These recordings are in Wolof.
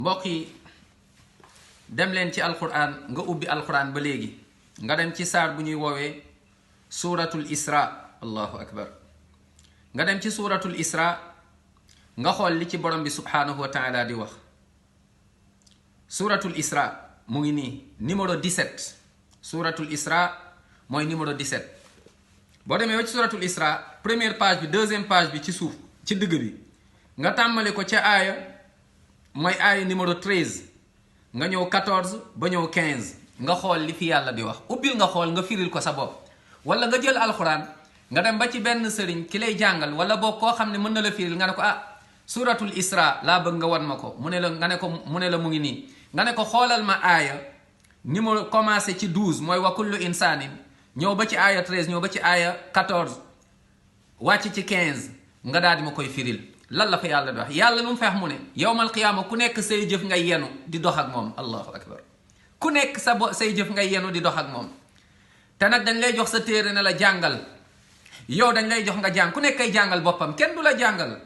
mbokk yi dem leen ci alquran nga ubbi alquran ba léegi nga dem ci saar bu ñuy woowee suratul isra. allahu akbar. nga dem ci suratul isra nga xool li ci borom bi subhanahu wa taala di wax. suratul isra mu ngi nii numéro 17. suratul isra mooy numéro 17. boo demee ba ci suratul isra première page bi deuxième page bi ci suuf ci digg bi nga tàmmali ko ca aaya mooy aaya numéro 13 nga ñëw 14 ba ñëw 15 nga xool li fi yàlla di wax. ubbil nga xool nga firil ko sa bopp, wala nga jël alxuraan nga dem ba ci benn sëriñ ki lay jàngal wala boog koo xam ne mën na la firil nga ne ko suratul isra laa bëgg nga wan ma ko. mu ne la nga ne ko mu ne la mu ngi nii nga ne ko xoolal ma aaya numéro commencé ci 12 mooy wa kullu insaanin ñëw ba ci aaya 13 ñëw ba ci aaya 14 wàcc ci 15 nga daal di ma koy firil. lan la fa yàlla di wax? yàlla lu mu feex mu ne yowmal qiyaama ku nekk say jëf ngay yenu di dox ak moom. allahu akbar. ku nekk say jëf ngay yenu di dox ak moom. te nag dañ lay jox sa téere ne la jàngal. yow dañ lay jox nga jàng. ku nekk kay jàngal boppam, kenn du la jàngal.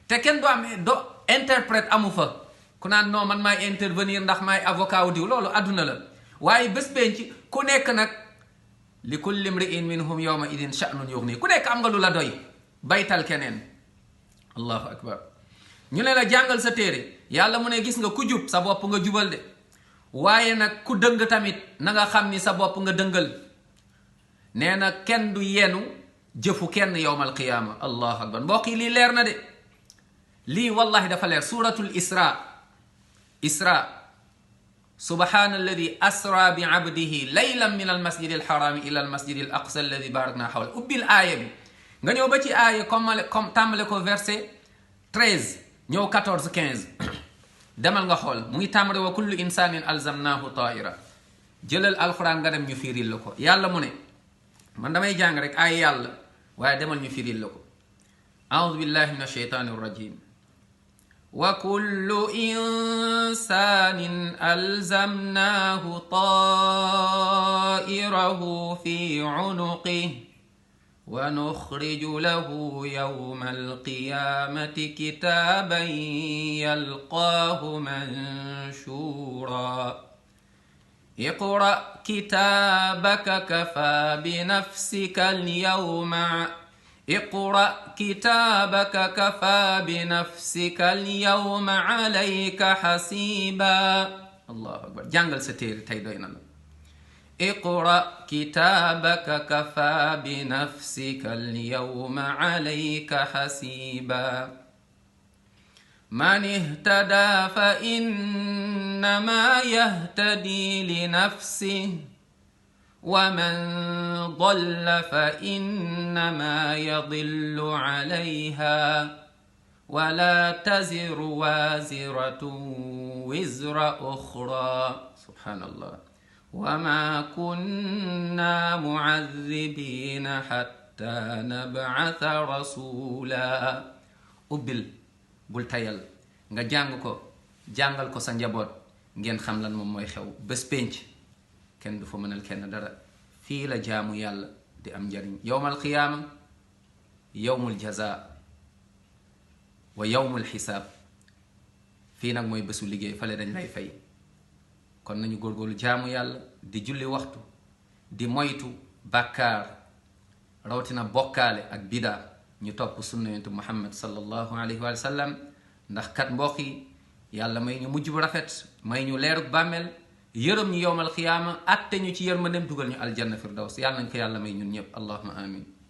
te kenn du am interprète amu fa. ku naan non man maay intervenir ndax maay avocat wu diw, loolu àdduna la. waaye bés penc ku nekk nag li kulli mri'in minhum yawma idin sha'nun yughni. ku nekk am nga lu la doy baytal keneen. allahu akbar. ñu ne la jàngal sa téere, yàlla mu ne gis nga ku jub sa bopp nga jubal de, waaye nag ku dëng tamit na nga xam ni sa bopp nga dëngal. nee na kenn du yenu jëfu kenn yowmal qiyaama. allahu akbar. mbokk yi lii leer na de, lii wallahi dafa leer. suratul isra subhana alladi asra bi abdihi laylan min almasjidi alxarami ila almasjidi al aqsa alladi barakna xawla. ubbil aaya bi nga ñëw ba ci aaya comme tàmbale ko verset 13 ñëw 14 15 demal nga xool mu ngi tàmbale wa kullu insanin alzamnahu taira. jëlal alquran nga dem ñu firil la ko. yàlla mu ne man damay jàng rek aaya yàlla, waaye demal ñu firil la ko. aoudu billahi min alsheytani arrajim. wa kullu insanin alzamnahu tairahu fi unuqih wa nuxriju lahu yawma alqiyamati kitaban yalqaahu manshura. iqra kitabaka kafa binafsika alyawma اقرأ كتابك كفى بنفسك اليوم عليك حسيبا. الله أكبر. جانجل ستير تايدوين الله. اقرأ كتابك كفى بنفسك اليوم عليك حسيبا. من اهتدى فإنما يهتدي لنفسه ومن ضل فإنما يضل عليها ولا تزر وازرة وزر أخرى. سبحان الله. وما كنا معذبين حتى نبعث رسولا. ubbil bul tayal nga jàng ko, jàngal ko sa njaboot ngeen xam lan moom mooy xew bés pénc. kenn du fa mënal kenn dara. fii la jaamu yàlla di am njariñ. yowmal qiyaama yowmul jaza wa yowmul xisaab. fii nag mooy bésu liggéey, fale dañ lay fay. kon nañu góorgóorlu jaamu yàlla, di julli waxtu, di moytu bàkkaar, rawatina bokkaale ak bidaa. ñu topp sunna yonent Muhammad sallallahu alayhi wa sallam. ndax kat mbokk yi yàlla may ñu mujj bu rafet, may ñu leeruk bàmmeel, yërëm ñu yowmal qiyaama, atte ñu ci yërmandeem, dugal ñu aljanna firdaws. yàlla nañ ko yàlla may ñun ñëpp. allahumma amin.